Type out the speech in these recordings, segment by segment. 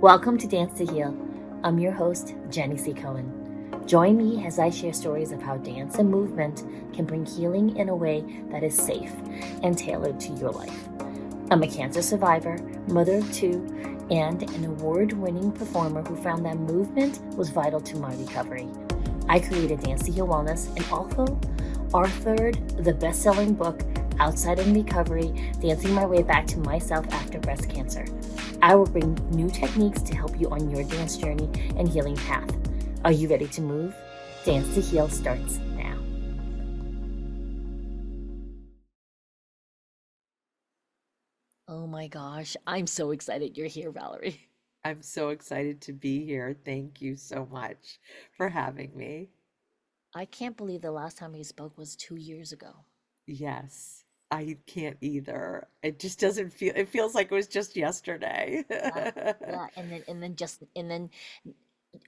Welcome to Dance to Heal. I'm your host, Jenny C. Cohen. Join me as I share stories of how dance and movement can bring healing in a way that is safe and tailored to your life. I'm a cancer survivor, mother of two, and an award-winning performer who found that movement was vital to my recovery. I created Dance to Heal Wellness and also authored the best-selling book, Outside in Recovery, Dancing My Way Back to Myself After Breast Cancer. I will bring new techniques to help you on your dance journey and healing path. Are you ready to move? Dance to Heal starts now. Oh my gosh, I'm so excited you're here, Valerie. I'm so excited to be here. Thank you so much for having me. I can't believe the last time we spoke was 2 years ago. Yes, I can't either. It just doesn't feel, it feels like it was just yesterday. Yeah, yeah, and then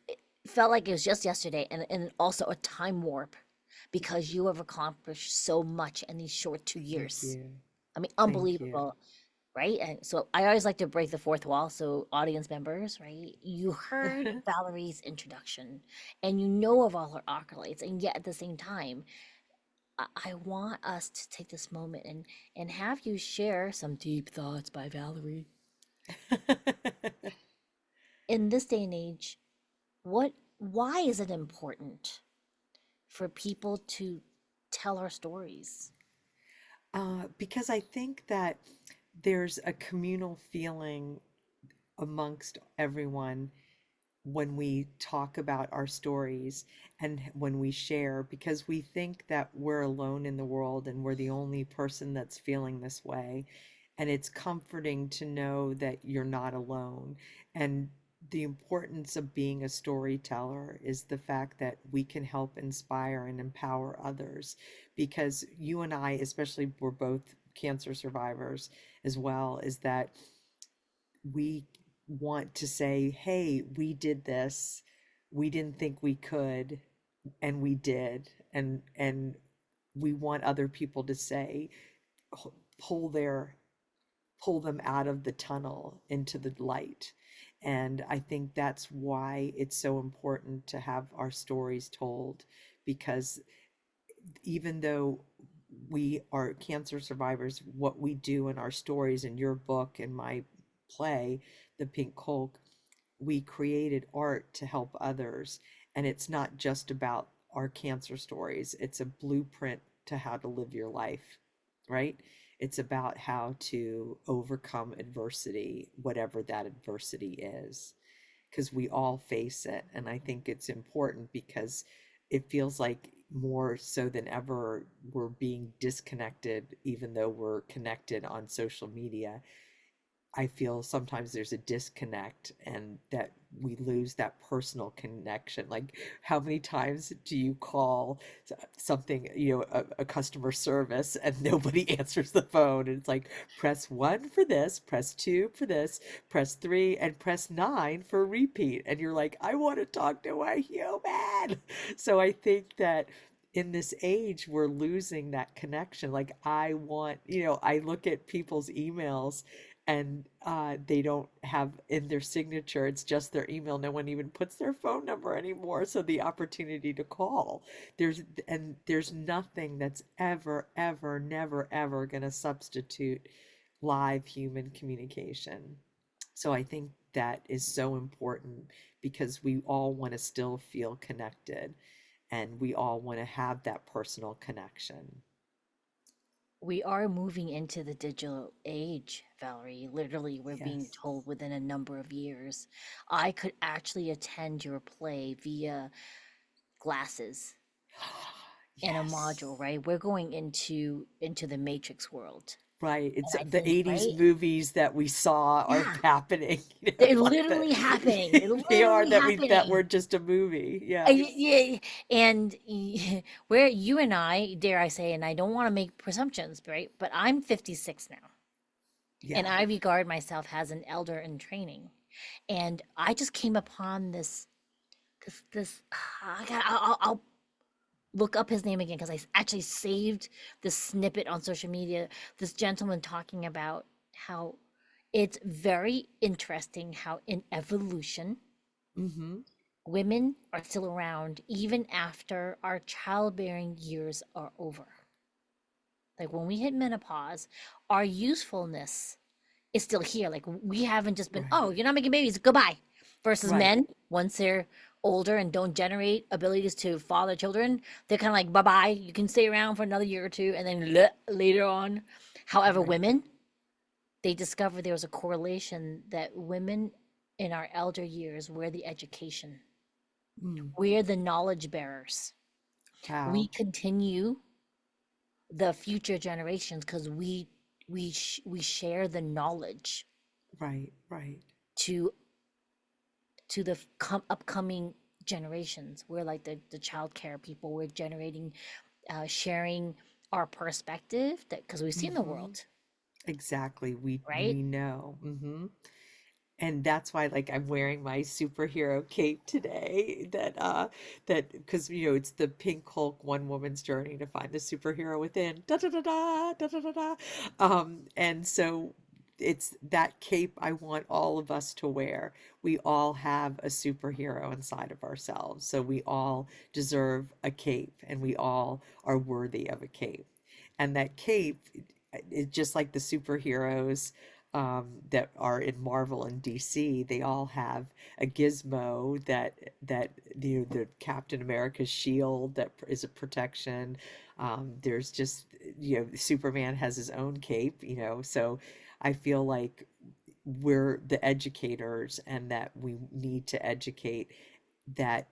it felt like it was just yesterday, and also a time warp because you have accomplished so much in these short two Thank years. you. I mean, Thank you. unbelievable, right? And so I always like to break the fourth wall. So audience members, right? You heard Valerie's introduction and you know of all her accolades, and yet at the same time, I want us to take this moment and have you share some deep thoughts by Valerie. In this day and age, why is it important for people to tell our stories? Because I think that there's a communal feeling amongst everyone when we talk about our stories and when we share, because we think that we're alone in the world and we're the only person that's feeling this way. And it's comforting to know that you're not alone. And the importance of being a storyteller is the fact that we can help inspire and empower others. Because you and I, especially, we're both cancer survivors as well, is that we want to say, hey, we did this. We didn't think we could, and we did. And we want other people to say, pull their pull them out of the tunnel into the light. And I think that's why it's so important to have our stories told, because even though we are cancer survivors, what we do in our stories, in your book and my play, The Pink Colt, we created art to help others. And it's not just about our cancer stories, it's a blueprint to how to live your life, right? It's about how to overcome adversity, whatever that adversity is, because we all face it. And I think it's important because it feels like more so than ever we're being disconnected, even though we're connected on social media. I feel sometimes there's a disconnect and that we lose that personal connection. Like, how many times do you call something, a customer service and nobody answers the phone? And it's like, press one for this, press two for this, press three, and press nine for repeat. And you're like, I want to talk to a human. So I think that in this age, we're losing that connection. Like, I look at people's emails and they don't have in their signature, it's just their email. No one even puts their phone number anymore, so the opportunity to call, there's nothing that's ever never ever going to substitute live human communication. So I think that is so important, because we all want to still feel connected and we all want to have that personal connection. We are moving into the digital age, Valerie. Literally, we're being Yes. told within a number of years. I could actually attend your play via glasses in a Yes. module, right? We're going into the Matrix world. Right. It's And I the think, 80s right? movies that we saw are Yeah, happening, they're like the literally happening. They're they are, literally that happening. were just a movie. Yes. Yeah, and where you and I, dare I say, and I don't want to make presumptions, right? But I'm 56 now, and Yeah. I regard myself as an elder in training. And I just came upon this. I'll look up his name again because I actually saved the snippet on social media. This gentleman talking about how It's very interesting how in evolution, Mm-hmm. women are still around even after our childbearing years are over. Like when we hit menopause, our usefulness is still here. Like we haven't just been, Right. oh, you're not making babies, goodbye. Versus Right. men, once they're older and don't generate abilities to father children, they're kind of like, bye bye. You can stay around for another year or two, and then later on. However, Right. women, they discovered there was a correlation that women in our elder years, we're the education, Mm. we're the knowledge bearers. We Wow. continue the future generations because we share the knowledge Right. Right. to the upcoming generations. We're like the child care people. We're generating, sharing our perspective that because we've seen the Mm-hmm. world, Exactly. right? We know. Mm-hmm. And that's why like I'm wearing my superhero cape today that because it's the Pink Hulk one woman's journey to find the superhero within da da da da da da da da and so it's that cape I want all of us to wear. We all have a superhero inside of ourselves, so we all deserve a cape and we all are worthy of a cape. And that cape is just like the superheroes that are in Marvel and DC. They all have a gizmo that the Captain America's shield that is a protection. There's just Superman has his own cape. So I feel like we're the educators and that we need to educate that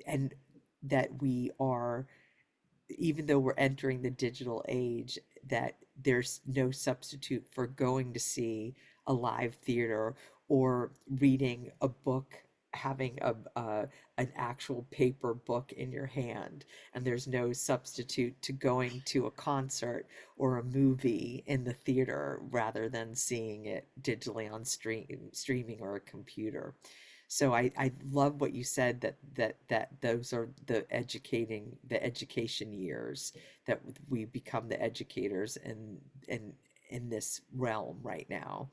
and that we are, even though we're entering the digital age, that there's no substitute for going to see a live theater or reading a book, having an actual paper book in your hand, and there's no substitute to going to a concert or a movie in the theater rather than seeing it digitally on streaming or a computer. So I love what you said, that those are the education years, that we become the educators in this realm right now.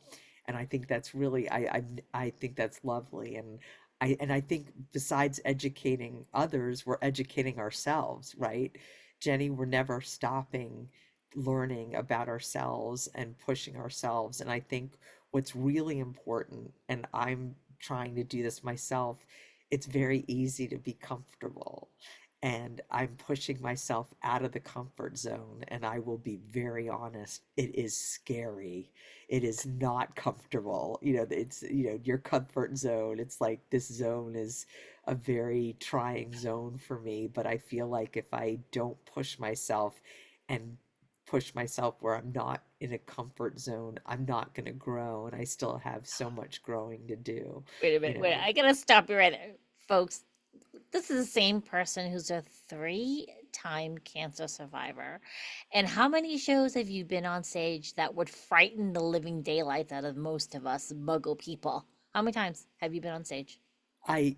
And I think that's really I think that's lovely. And I think besides educating others, we're educating ourselves, right? Jenny, we're never stopping learning about ourselves and pushing ourselves. And I think what's really important, and I'm trying to do this myself, it's very easy to be comfortable. And I'm pushing myself out of the comfort zone. And I will be very honest, it is scary. It is not comfortable. It's, your comfort zone. It's like this zone is a very trying zone for me. But I feel like if I don't push myself and push myself where I'm not in a comfort zone, I'm not going to grow. And I still have so much growing to do, Wait a you minute, wait, know. I gotta stop you right there, folks. This is the same person who's a three-time cancer survivor. And how many shows have you been on stage that would frighten the living daylights out of most of us muggle people? How many times have you been on stage? I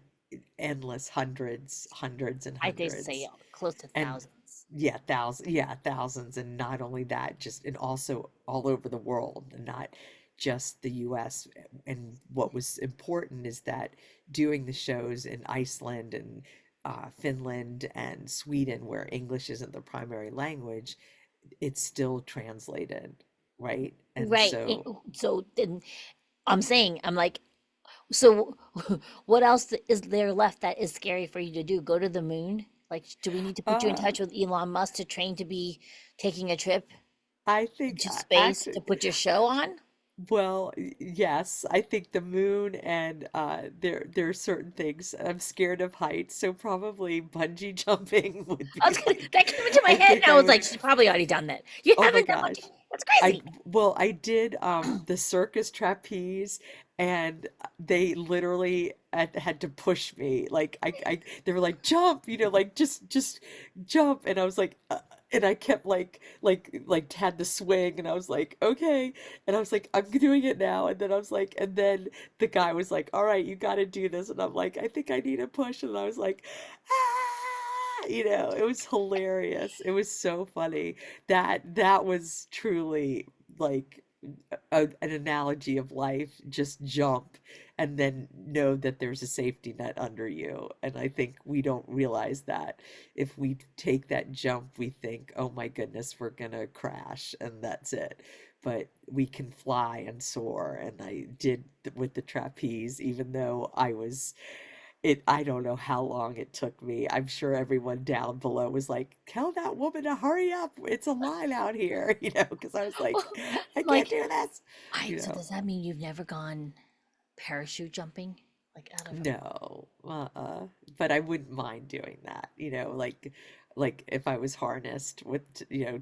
Endless, hundreds and I dare say hundreds. close to And thousands. thousands. And not only that, just and also all over the world, and not just the US. And what was important is that doing the shows in Iceland and Finland and Sweden, where English isn't the primary language, it's still translated, right? And Right. so So then I'm like, so what else is there left that is scary for you to do? Go to the moon? Like, do we need to put you in uh touch with Elon Musk to train to be taking a trip I think into space actually, to put your show on? well, yes, I think the moon, and there are certain things. I'm scared of heights, so probably bungee jumping would I be was gonna, like, that came into my I head, think and I I was would. like, she's probably already done that. You Oh my haven't done bungee? gosh. That's crazy. I did the circus trapeze, and they literally had to push me. Like they were like jump, like just jump, and I was like and I kept like had the swing, and I was like okay, and I was like I'm doing it now, and then I was like, and then the guy was like, all right, you got to do this, and I'm like, I think I need a push, and I was like ah, it was hilarious. It was so funny. That was truly like an analogy of life, just jump and then know that there's a safety net under you. And I think we don't realize that. If we take that jump, we think, oh my goodness, we're gonna crash and that's it. But we can fly and soar. And I did with the trapeze, even though I don't know how long it took me. I'm sure everyone down below was like, tell that woman to hurry up. It's a line out here, because I was like, I can't Like, do this, I you so know. does that mean you've never gone parachute jumping? Like out of No, but I wouldn't mind doing that, like if I was harnessed with,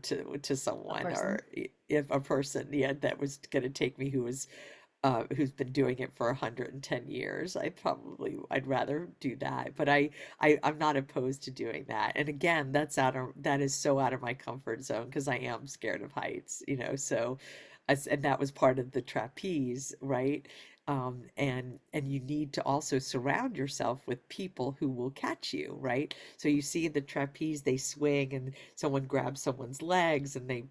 to a someone, person? or if a person, yeah, that was going to take me, who's been doing it for 110 years. I'd rather do that. But I'm not opposed to doing that. And again, that is so out of my comfort zone because I am scared of heights, so and that was part of the trapeze, right? And you need to also surround yourself with people who will catch you, right? So you see in the trapeze, they swing and someone grabs someone's legs and they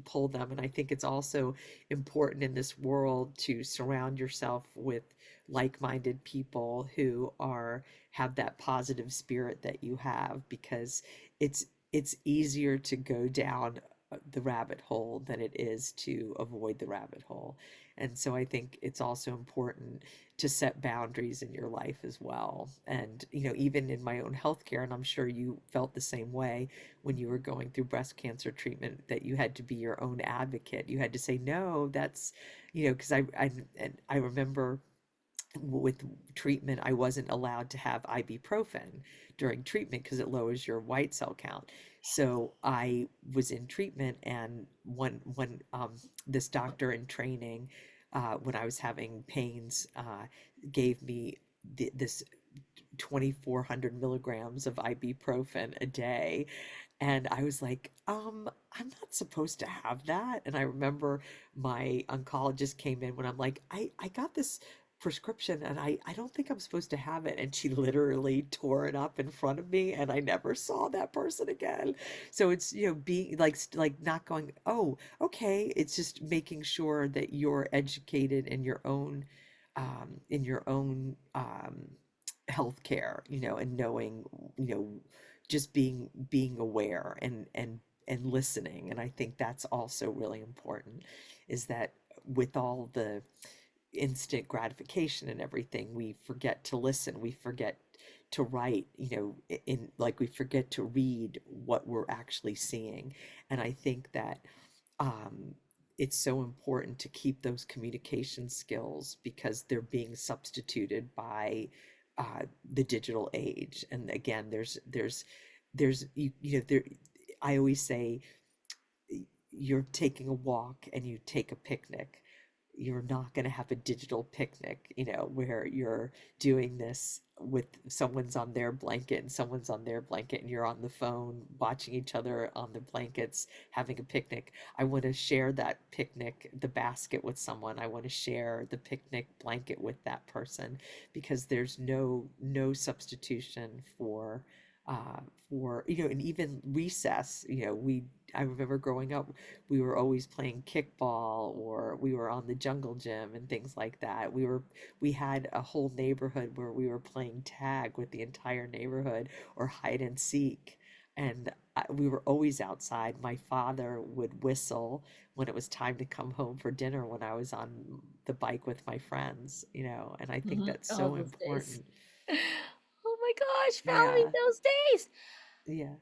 pull them. And I think it's also important in this world to surround yourself with like-minded people who have that positive spirit that you have, because it's it's easier to go down the rabbit hole than it is to avoid the rabbit hole. And so I think it's also important to set boundaries in your life as well. And, even in my own healthcare, and I'm sure you felt the same way when you were going through breast cancer treatment, that you had to be your own advocate. You had to say, no, that's, because and I remember with treatment, I wasn't allowed to have ibuprofen during treatment because it lowers your white cell count. So I was in treatment, and when this doctor in training, when I was having pains, gave me this 2,400 milligrams of ibuprofen a day. And I was like, I'm not supposed to have that. And I remember my oncologist came in when I'm like, I got this prescription and I don't think I'm supposed to have it. And she literally tore it up in front of me and I never saw that person again. So it's, being like not going, oh, okay. It's just making sure that you're educated in your own healthcare, and knowing, you know, just being aware and listening. And I think that's also really important, is that with all the instant gratification and everything, we forget to listen, we forget to write, in like we forget to read what we're actually seeing. And I think that um, it's so important to keep those communication skills because they're being substituted by the digital age. And again, there. I always say, you're taking a walk and you take a picnic. You're not going to have a digital picnic, where you're doing this with someone's on their blanket and someone's on their blanket and you're on the phone watching each other on the blankets having a picnic. I want to share that picnic, the basket, with someone. I want to share the picnic blanket with that person, because there's no substitution uh and even recess. I remember growing up, we were always playing kickball, or we were on the jungle gym and things like that. We had a whole neighborhood where we were playing tag with the entire neighborhood, or hide and seek. And we were always outside. My father would whistle when it was time to come home for dinner when I was on the bike with my friends, and I think that's All so those days. important. Oh my gosh, Valerie, Yeah, those days. yeah.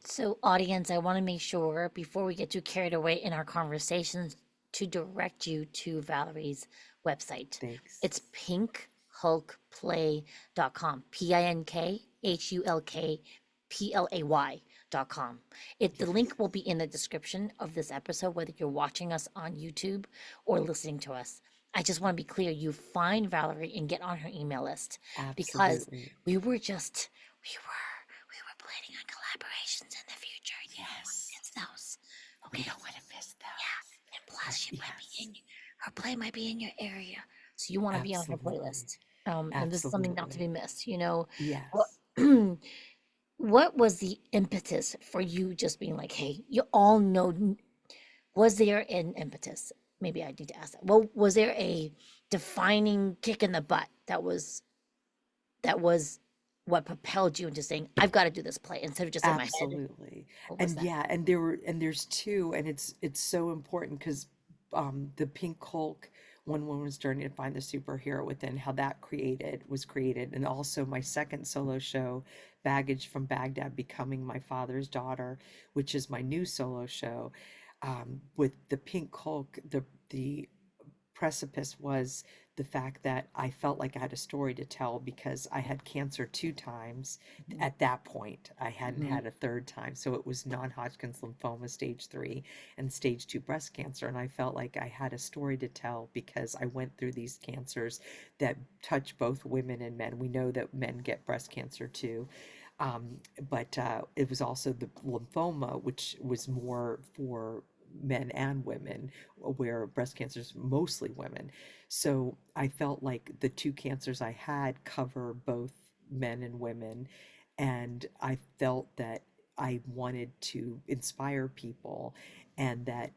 So, audience, I want to make sure before we get too carried away in our conversations to direct you to Valerie's website. Thanks. It's pinkhulkplay.com. PINKHULKPLAY.com. The link will be in the description of this episode, whether you're watching us on YouTube or listening to us. I just want to be clear, you find Valerie and get on her email list, because Absolutely. we were just we were planning on collaborations in the future. You don't want to Yes. miss those. We Okay. don't want to miss those. Yeah. And plus, she might be Yes. her play might be in your area. So you want to be on her Absolutely. playlist. And this is something not to be Absolutely. missed. What, Yes. what was the impetus for you just being like, hey, you all know Was there an impetus? Maybe I need to ask that. Well, was there a defining kick in the butt that was what propelled you into saying, "I've got to do this play," instead of just in my head? Absolutely. What was And that? yeah, and there were and there's two, and it's so important because the Pink Hulk, One Woman's Journey to Find the Superhero Within, how that created was created, and also my second solo show, Baggage from Baghdad, Becoming My Father's Daughter, which is my new solo show. With the Pink Hulk, the precipice was the fact that I felt like I had a story to tell because I had cancer two times Mhm, at that point. I hadn't mhm, had a third time. So it was non-Hodgkin's lymphoma stage 3 and stage 2 breast cancer. And I felt like I had a story to tell because I went through these cancers that touch both women and men. We know that men get breast cancer too. Um, but it was also the lymphoma, which was more for men and women, where breast cancer is mostly women. So I felt like the two cancers I had cover both men and women. And I felt that I wanted to inspire people, and that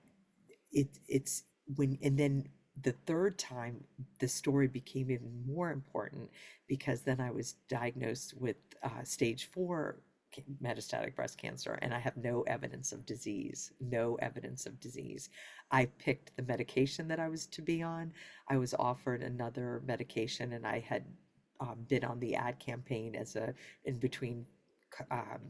it's when and then the third time the story became even more important because then I was diagnosed with stage 4 metastatic breast cancer, and I have no evidence of disease. No evidence of disease. I picked the medication that I was to be on. I was offered another medication, and I had been on the ad campaign as a in between um,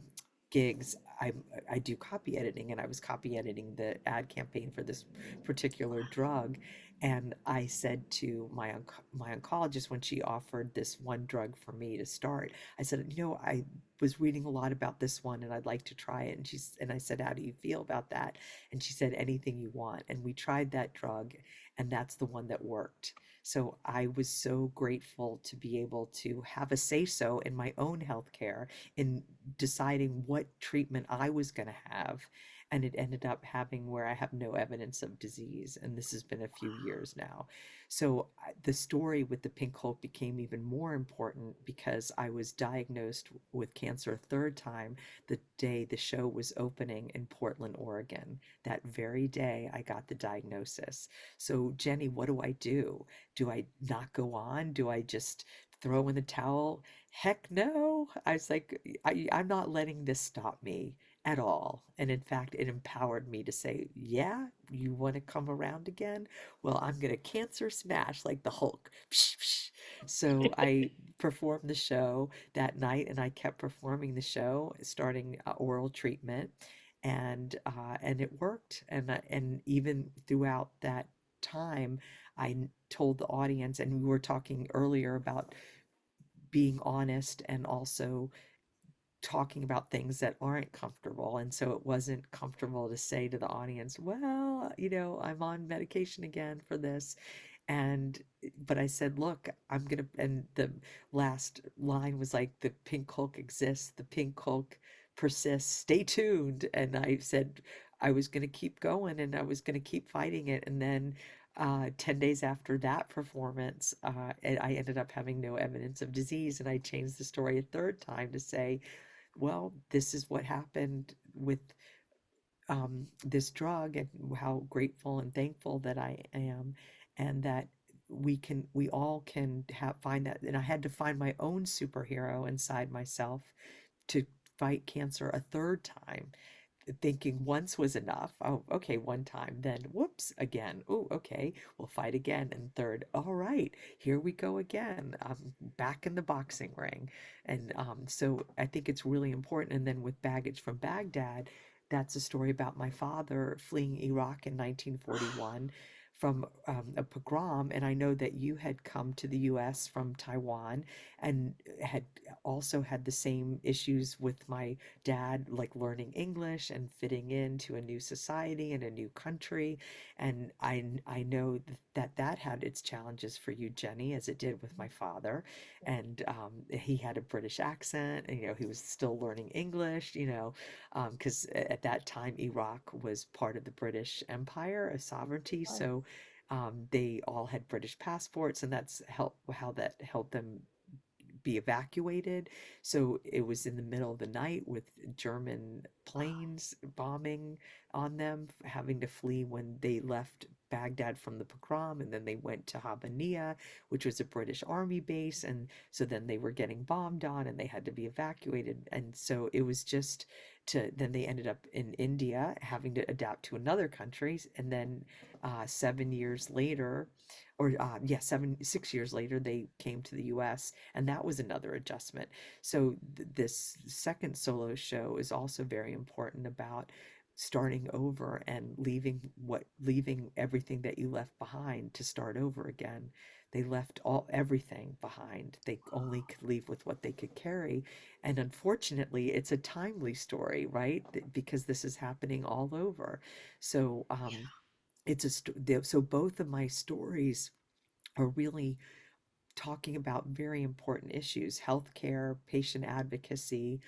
gigs. I do copy editing, and I was copy editing the ad campaign for this particular drug. And I said to my oncologist when she offered this one drug for me to start, I said, I was reading a lot about this one and I'd like to try it. And I said, how do you feel about that? And she said, anything you want. And we tried that drug, and that's the one that worked. So I was so grateful to be able to have a say so in my own healthcare, in deciding what treatment I was going to have. And it ended up having where I have no evidence of disease. And this has been a few years now. So the story with the pink Hulk became even more important because I was diagnosed with cancer a third time the day the show was opening in Portland, Oregon. That very day, I got the diagnosis. So, Jenny, what do I do? Do I not go on? Do I just throw in the towel? Heck no. I was like, I'm not letting this stop me at all. And in fact, it empowered me to say, yeah, you want to come around again? Well, I'm going to cancer smash like the Hulk. Psh, psh. So I performed the show that night, and I kept performing the show, starting oral treatment, and it worked. And even throughout that time, told the audience, and we were talking earlier about being honest and also talking about things that aren't comfortable. And so it wasn't comfortable to say to the audience, well, I'm on medication again for this. And but I said, look, I'm gonna, and the last line was like, the pink Hulk exists, the pink Hulk persists, stay tuned. And I said I was gonna keep going, and I was gonna keep fighting it. And then 10 days after that performance, I ended up having no evidence of disease. And I changed the story a third time to say, well, this is what happened with this drug, and how grateful and thankful that I am, and that we all can find that. And I had to find my own superhero inside myself to fight cancer a third time, thinking once was enough. Oh, okay, one time. Then, whoops, again. Oh, okay, we'll fight again. And third, all right, here we go again. I'm back in the boxing ring. And so I think it's really important. And then with Baggage from Baghdad, that's a story about my father fleeing Iraq in 1941 from a pogrom. And I know that you had come to the US from Taiwan, and had also had the same issues with my dad, like learning English and fitting into a new society and a new country. And I know that had its challenges for you, Jenny, as it did with my father. And he had a British accent, and he was still learning English, because at that time Iraq was part of the British Empire, a sovereignty. Oh, So they all had British passports, and that's how that helped them be evacuated. So it was in the middle of the night with German planes bombing on them, having to flee when they left Baghdad from the pogrom, and then they went to Habaniya, which was a British army base, and so then they were getting bombed on and they had to be evacuated. And so it was just to then they ended up in India having to adapt to another country, and then 7 years later, or yeah, 6 years later, they came to the U.S. and that was another adjustment. So this second solo show is also very important about starting over and leaving everything that you left behind to start over again. They left everything behind. They only could leave with what they could carry. And unfortunately, it's a timely story, right? Because this is happening all over. So so both of my stories are really talking about very important issues: healthcare, patient advocacy,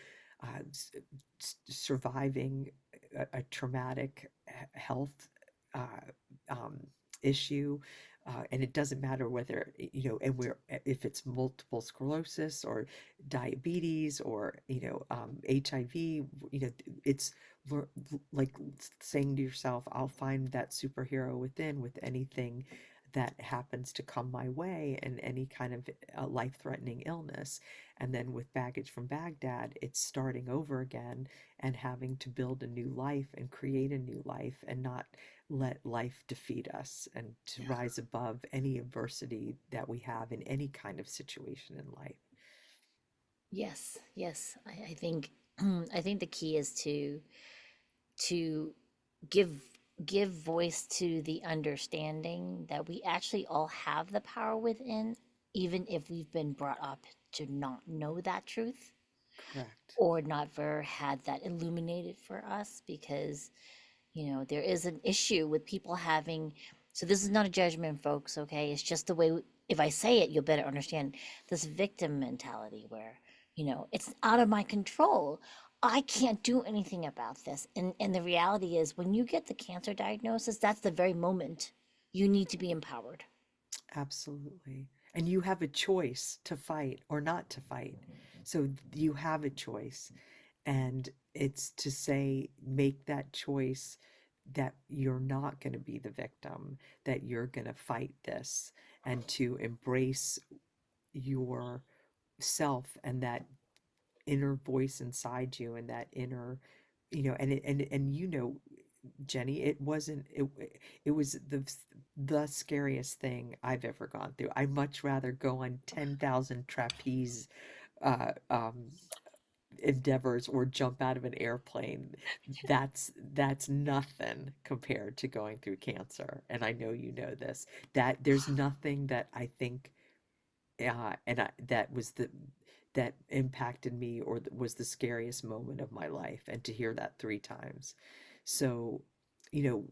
surviving a traumatic health uh, um, issue. And it doesn't matter whether, and if it's multiple sclerosis or diabetes or, HIV, it's like saying to yourself, I'll find that superhero within with anything that happens to come my way and any kind of life-threatening illness. And then with Baggage from Baghdad, it's starting over again and having to build a new life and create a new life and not let life defeat us, and to Yeah. rise above any adversity that we have in any kind of situation in life. Yes, yes. I think I think the key is to give give voice to the understanding that we actually all have the power within, even if we've been brought up to not know that truth Correct. or not ever had that illuminated for us. Because there is an issue with people having, so this is not a judgment, folks, okay? It's just the way, if I say it, you'll better understand this victim mentality where, it's out of my control. I can't do anything about this. And the reality is, when you get the cancer diagnosis, that's the very moment you need to be empowered. Absolutely. And you have a choice to fight or not to fight. So you have a choice. And it's to say, make that choice that you're not going to be the victim, that you're going to fight this, and to embrace your self and that inner voice inside you and that inner, Jenny, it was the scariest thing I've ever gone through. I much rather go on 10,000 trapeze uh, um, endeavors or jump out of an airplane. That's nothing compared to going through cancer. And I know you know this, that there's nothing that I think that impacted me or was the scariest moment of my life, and to hear that 3 times. So, you know,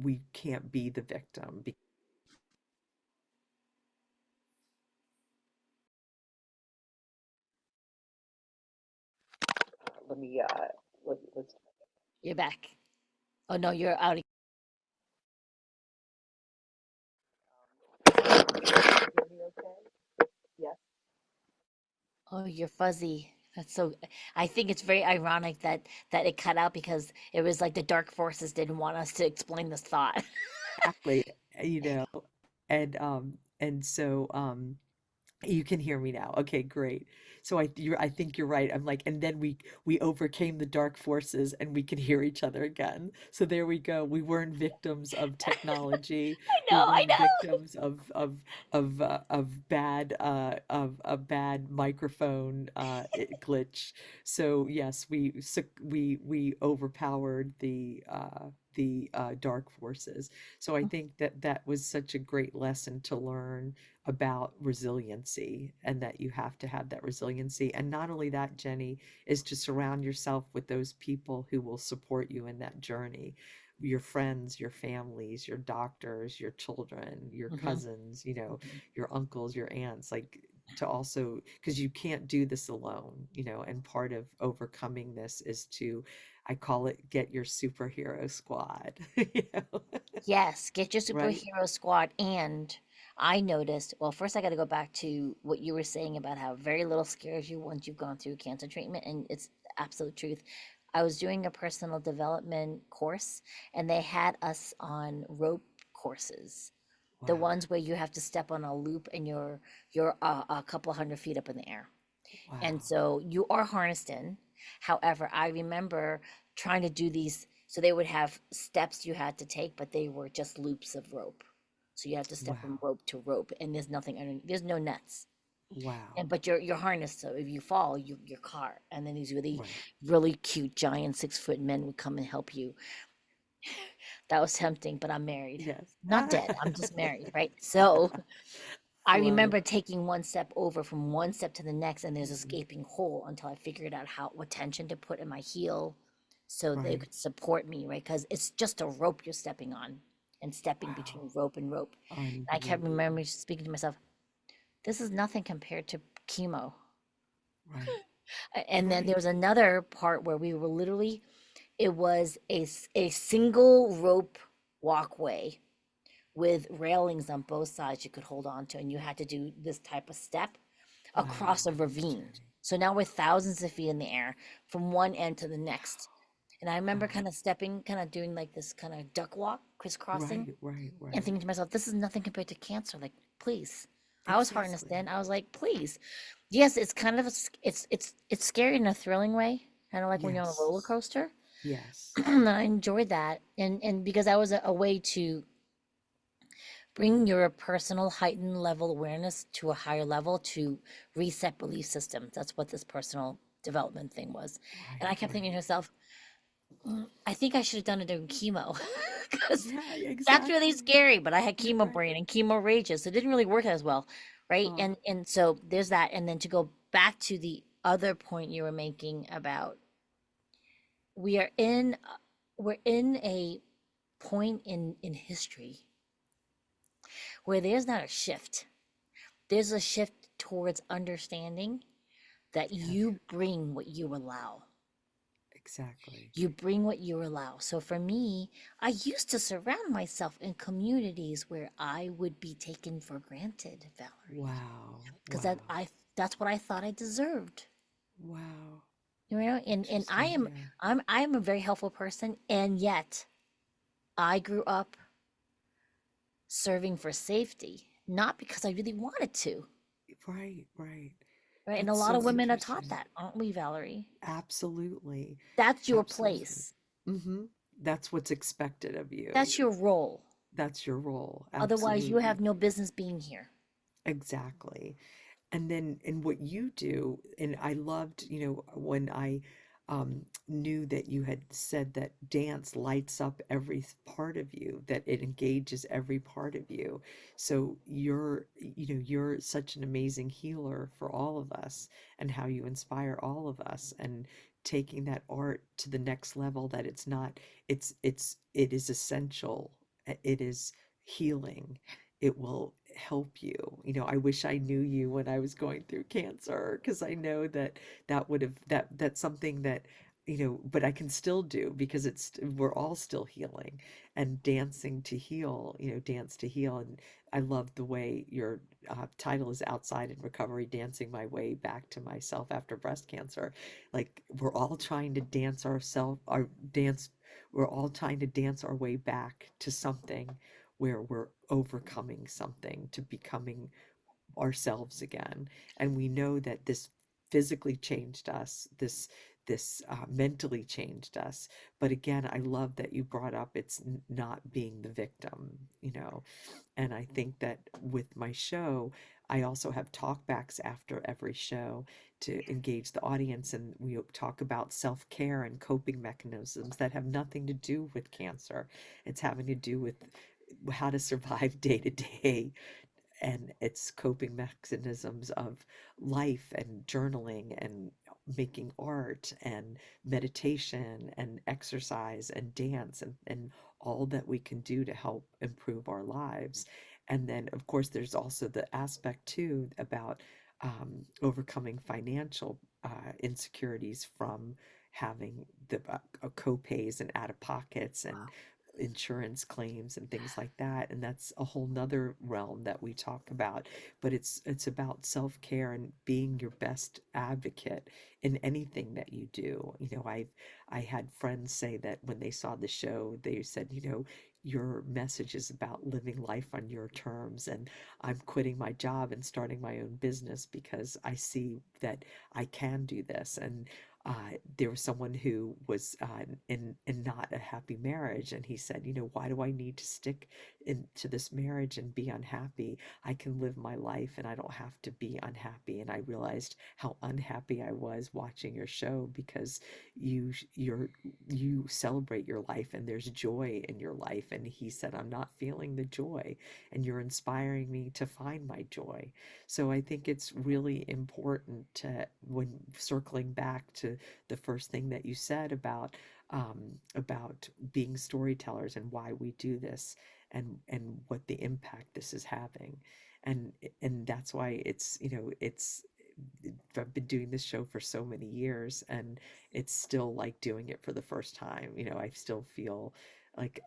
we can't be the victim. Let me let's You're back. Oh no, you're out. hear me okay? Yes. Oh, you're fuzzy. That's so. I think it's very ironic that it cut out because it was like the dark forces didn't want us to explain this thought. Exactly. You know, and so you can hear me now. Okay, great. So I think you're right. I'm like, and then we overcame the dark forces and we can hear each other again. So there we go. We weren't victims of technology. I We know, I weren't know. victims of bad of a bad microphone glitch. So yes, we overpowered the dark forces. So I think that that was such a great lesson to learn about resiliency, and that you have to have that resiliency. And not only that, Jenny, is to surround yourself with those people who will support you in that journey: your friends, your families, your doctors, your children, your Mhm, cousins, mhm. your uncles, your aunts, like, to also, because you can't do this alone, and part of overcoming this is to, I call it, get your superhero squad, Yes, get your right? superhero squad, and I noticed, well, first I got to go back to what you were saying about how very little scares you once you've gone through cancer treatment. And it's absolute truth. I was doing a personal development course and they had us on rope courses, the Wow. ones where you have to step on a loop and you're a couple hundred feet up in the air. And Wow. so you are harnessed in. However, I remember trying to do these. So they would have steps you had to take, but they were just loops of rope. So you have to step from Wow. rope to rope, and there's nothing under. There's no nets, Wow. and but you're harnessed. So if you fall, you're caught. And then these really, Right. really cute giant 6 foot men would come and help you. That was tempting, but I'm married, Yes. not dead. I'm just married, right? So I Love it. remember taking one step over from one step to the next, and there's a Mhm. gaping hole until I figured out how what tension to put in my heel so they Right. could support me, right? Because it's just a rope you're stepping on and stepping Wow. between rope and rope. And I kept Unbelievable. remembering speaking to myself, this is nothing compared to chemo. Right. And then there Right. was another part where we were literally, it was a single rope walkway with railings on both sides you could hold on to, and you had to do this type of step across Wow. a ravine. Jenny. So now we're thousands of feet in the air from one end to the next. And I remember Wow. kind of stepping, kind of doing like this kind of duck walk, crisscrossing, Right. Right. and Right. thinking to myself, this is nothing compared to cancer. Like, please. I was harnessed in. Exactly. I was like, please. Yes, it's kind of it's scary in a thrilling way. Kind of like when you're on a Yes. roller coaster. Yes. And I enjoyed that. And because that was a way to bring your personal heightened level awareness to a higher level to reset belief systems. That's what this personal development thing was. And Right. I kept thinking to Right. myself, I think I should have done it during chemo because Yeah. that's really Exactly. scary. But I had You're chemo right. brain and chemo rages, so it didn't really work as well, right? Oh. And so there's that. And then to go back to the other point you were making about we are in we're in a point in history where there's not a shift. There's a shift towards understanding that Yes. you bring what you allow. Exactly. You bring what you allow. So for me, I used to surround myself in communities where I would be taken for granted, Valerie, Wow. because Wow. that's what I thought I deserved. Wow. You know, and Interesting. Yeah. I am a very helpful person, and yet I grew up serving for safety, not because I really wanted to, Right. Right. right? And a That's lot so of women are taught interesting. that, aren't we, Valerie? Absolutely. That's your Absolutely. place. Mm-hmm. That's what's expected of you. That's your role. That's your role. Otherwise, you Absolutely. have no business being here. Exactly. And then and what you do, and I loved, when I knew that you had said that dance lights up every part of you, that it engages every part of you. So you're such an amazing healer for all of us, and how you inspire all of us, and taking that art to the next level, that it's not, it is essential. It is healing. It will help you. I wish I knew you when I was going through cancer, because I know that that's something that, but I can still do, because we're all still healing, and dancing to heal, dance to heal. And I love the way your title is Outside in Recovery, Dancing My Way Back to Myself After Breast Cancer. Like, we're all trying to dance, we're all trying to dance our way back to something, where we're overcoming something, to becoming ourselves again. And we know that this physically changed us, this mentally changed us. But again, I love that you brought up, it's not being the victim, and I think that with my show, I also have talkbacks after every show to engage the audience, and we talk about self-care and coping mechanisms that have nothing to do with cancer. It's having to do with how to survive day to day, and its coping mechanisms of life, and journaling, and making art, and meditation, and exercise, and dance, and all that we can do to help improve our lives. And then, of course, there's also the aspect too about overcoming financial insecurities from having the co-pays and out of pockets, and insurance claims and things like that, and that's a whole nother realm that we talk about. But it's about self-care and being your best advocate in anything that you do. I had friends say that when they saw the show, they said, your message is about living life on your terms, and I'm quitting my job and starting my own business because I see that I can do this. And there was someone who was in not a happy marriage, and he said, why do I need to stick into this marriage and be unhappy? I can live my life and I don't have to be unhappy. And I realized how unhappy I was watching your show, because you celebrate your life and there's joy in your life. And he said, I'm not feeling the joy, and you're inspiring me to find my joy. So I think it's really important to, when circling back to the first thing that you said about being storytellers and why we do this, and what the impact this is having. And that's why it's I've been doing this show for so many years, and it's still like doing it for the first time. I still feel like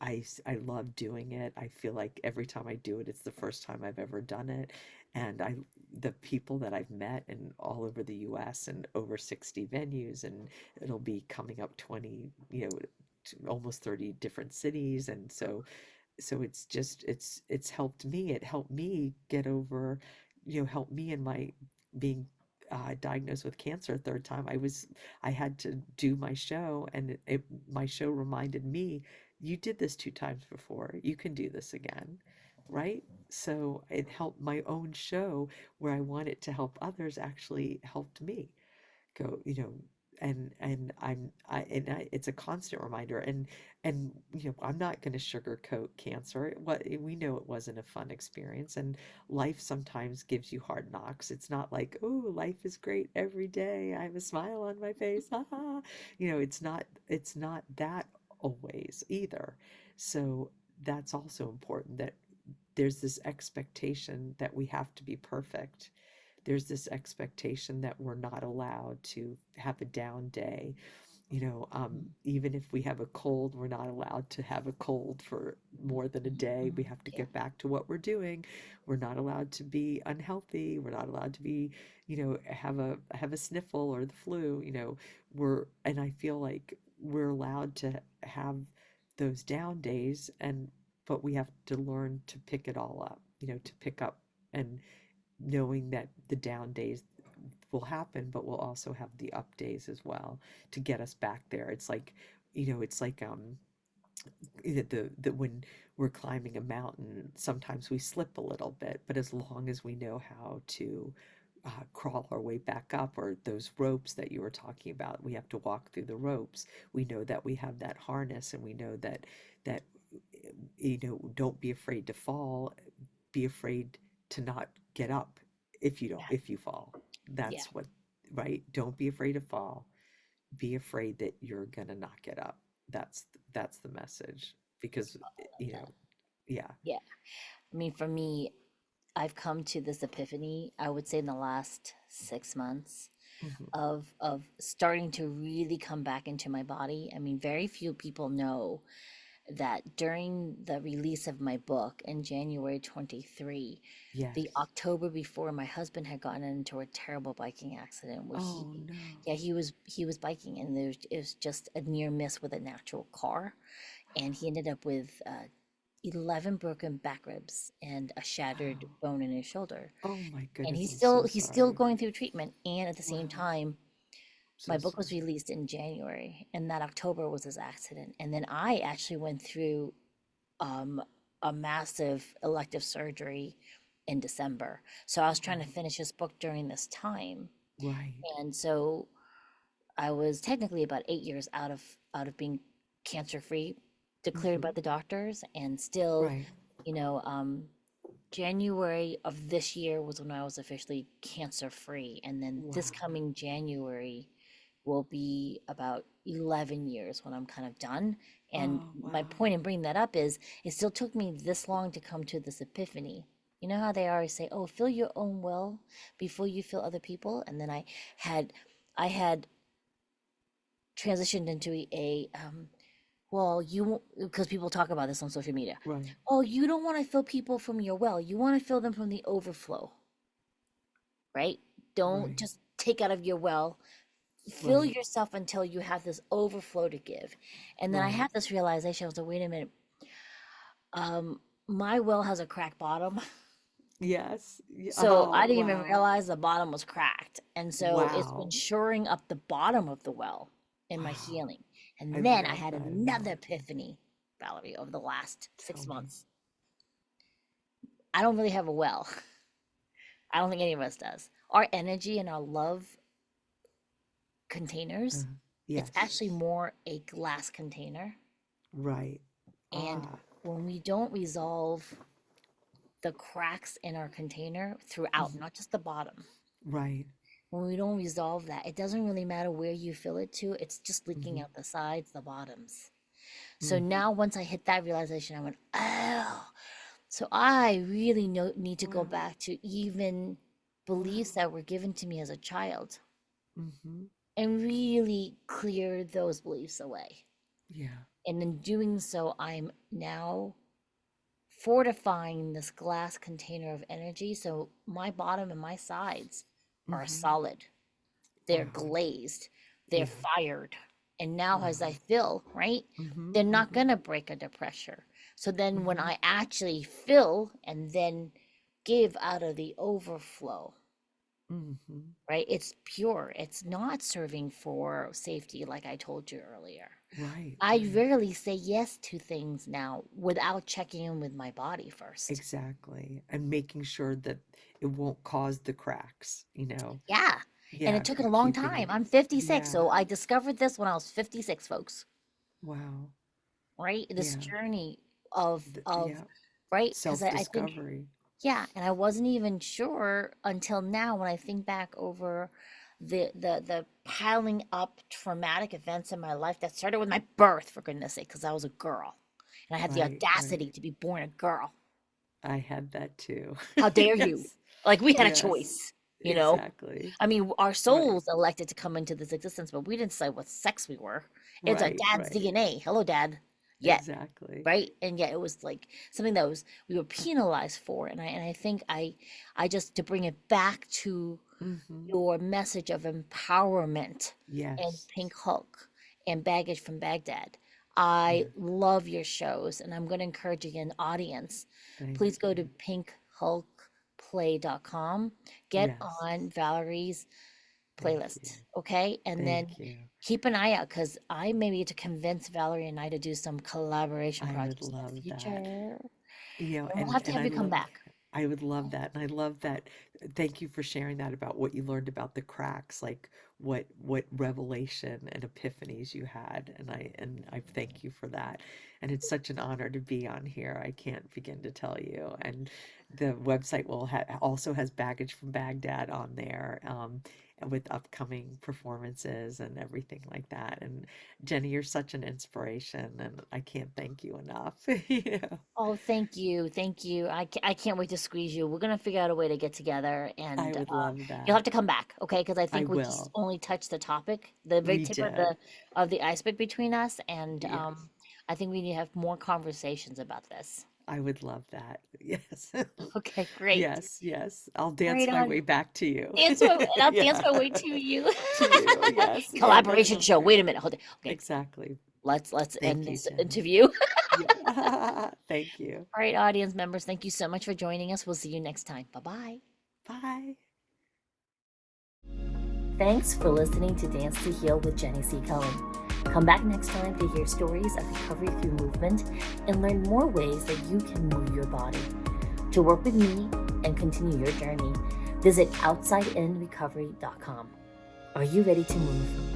I love doing it. I feel like every time I do it, it's the first time I've ever done it. And the people that I've met in all over the US and over 60 venues, and it'll be coming up 20, almost 30 different cities. And so it's helped me. It helped me get over, help me in my being diagnosed with cancer a third time. I had to do my show, and my show reminded me, you did this two times before, you can do this again, right? So it helped my own show, where I wanted to help others, actually helped me go, it's a constant reminder. And I'm not going to sugarcoat cancer. What we know, it wasn't a fun experience, and life sometimes gives you hard knocks. It's not like, oh, life is great every day, I have a smile on my face, haha. It's not that always either. So that's also important, that there's this expectation that we have to be perfect. There's this expectation that we're not allowed to have a down day. Even if we have a cold, we're not allowed to have a cold for more than a day. We Mhm. have to Yeah. get back to what we're doing. We're not allowed to be unhealthy. We're not allowed to be, have a sniffle or the flu. And I feel like we're allowed to have those down days, but we have to learn to pick it all up, to pick up, and knowing that the down days will happen, but we'll also have the up days as well, to get us back there. It's like when we're climbing a mountain, sometimes we slip a little bit, but as long as we know how to crawl our way back up, or those ropes that you were talking about, we have to walk through the ropes. We know that we have that harness, and we know that don't be afraid to fall. Be afraid to not get up if you fall. Yeah. That's what, right? Don't be afraid to fall. Be afraid that you're gonna not get up. That's the message, because you That. know, yeah. Yeah. I mean, for me, I've come to this epiphany, I would say, in the last 6 months, Hmm. of starting to really come back into my body. I mean, very few people know that during the release of my book in January 23, the Yes. October before, my husband had gotten into a terrible biking accident where Oh no. yeah, he was biking, and it was just a near miss with a natural car, and he ended up with 11 broken back ribs and a shattered Wow. bone in his shoulder. Oh my And goodness, I'm so he's still sorry. going through treatment. And at the same Wow. time, So my book was sorry. released in January, and that October was his accident. And then I actually went through um, a massive elective surgery in December. So I was trying to Oh, finish this book during this time. right. And so I was technically about 8 years out of being cancer free, declared by Hmm. the doctors, and still, Right. you know, January of this year was when I was officially cancer free, and then this Wow. coming January will be about 11 years when I'm kind of done. And Oh my wow. point in bringing that up is it still took me this long to come to this epiphany. You know how they always say, "Oh, feel your own will before you feel other people," and then had I had transitioned into a well, because people talk about this on social media. Right. Oh, you don't want to fill people from your well. You want to fill them from the overflow, right? Don't Right. just take out of your well. Fill Right. yourself until you have this overflow to give. And then I Right. had this realization. I was like, wait a minute. Um, my well has a cracked bottom. Yes. So Oh, I didn't even wow. realize the bottom was cracked. And so it's been Wow. shoring up the bottom of the well in my Wow. healing. I And then I love had that another analogy. epiphany, Valerie, over the last Tell six me. months. I don't really have a well. I don't think any of us does. Our energy and our love containers, it's Yes. actually more a glass container. Right. And Ah. when we don't resolve the cracks in our container throughout, Mhm. not just the bottom, Right. when we don't resolve that, it doesn't really matter where you fill it to, it's just leaking Hmm. out the sides, the bottoms. So Mm. now, once I hit that realization, I went, oh, so I really need to go Wow. back to even beliefs Wow. that were given to me as a child Hmm. and really clear those beliefs away. Yeah. And in doing so, I'm now fortifying this glass container of energy. So my bottom and my sides are Hmm. solid, they're Wow. glazed, they're Yeah. fired. And now, as I Wow. fill, right, Hmm. they're not Hmm. going to break under pressure. So then, when Hmm. I actually fill and then give out of the overflow, Hmm. right, it's pure. It's not serving for safety, like I told you earlier. Right. I Right. rarely say yes to things now without checking in with my body first. Exactly. And making sure that it won't cause the cracks, you know? Yeah. And it Yeah. took a long Keeping time. it. I'm 56. Yeah. So I discovered this when I was 56, folks, Wow. right? This Yeah. journey of Yeah. right? Because I think, Self-discovery. yeah, and I wasn't even sure until now when I think back over the piling up traumatic events in my life that started with my birth, for goodness sake, because I was a girl. And I had the Right. Right. audacity to be born a girl. I had that too. How dare you? Yes. Like we had a Yes. choice, you know? Exactly. I mean, our Right. souls elected to come into this existence, but we didn't decide what sex we were. It's our Right. dad's Right. DNA. Hello, dad. Yet, Exactly. right? And yet it was like something that was we were penalized for. And I think I just to bring it back to Hmm. your message of empowerment and Yes. Pink Hulk and Baggage from Baghdad. I Yes. love your shows, and I'm going to encourage again, audience, Thank please go you. to pinkhulkplay.com, get Yes. on Valerie's Thank you. playlist, okay? And then Thank you. keep an eye out because I may need to convince Valerie and I to do some collaboration I would projects in the love that. future. You know, And we'll and have to and have I you come love back. I would love that. And I love that. Thank you for sharing that about what you learned about the cracks, like what revelation and epiphanies you had. And I thank you for that. And it's such an honor to be on here. I can't begin to tell you. And the website will also has Baggage from Baghdad on there. With upcoming performances and everything like that. And Jenny, you're such an inspiration, and I can't thank you enough. Yeah. Oh, thank you. Thank you. I can't wait to squeeze you. We're going to figure out a way to get together I and would love you'll have that. to come back, okay? Because I I think we just will. only touched the topic, the very We tip did. of the iceberg between us. And Yes. I think we need to have more conversations about this. I would love that. Yes. Okay, great. Yes, yes. I'll Right dance my on. way back to you. And I'll dance my Yeah. way to you. To you. Yes. Yeah, that Collaboration sounds show. Wait great. a minute. Hold it. Okay, Exactly. let's end Thank you, this Jenny. interview. Yeah. Thank you. All right, audience members, thank you so much for joining us. We'll see you next time. Bye bye. Bye. Thanks for listening to Dance to Heal with Jenny C. Cohen. Come back next time to hear stories of recovery through movement and learn more ways that you can move your body. To work with me and continue your journey, visit outsideinrecovery.com. Are you ready to move?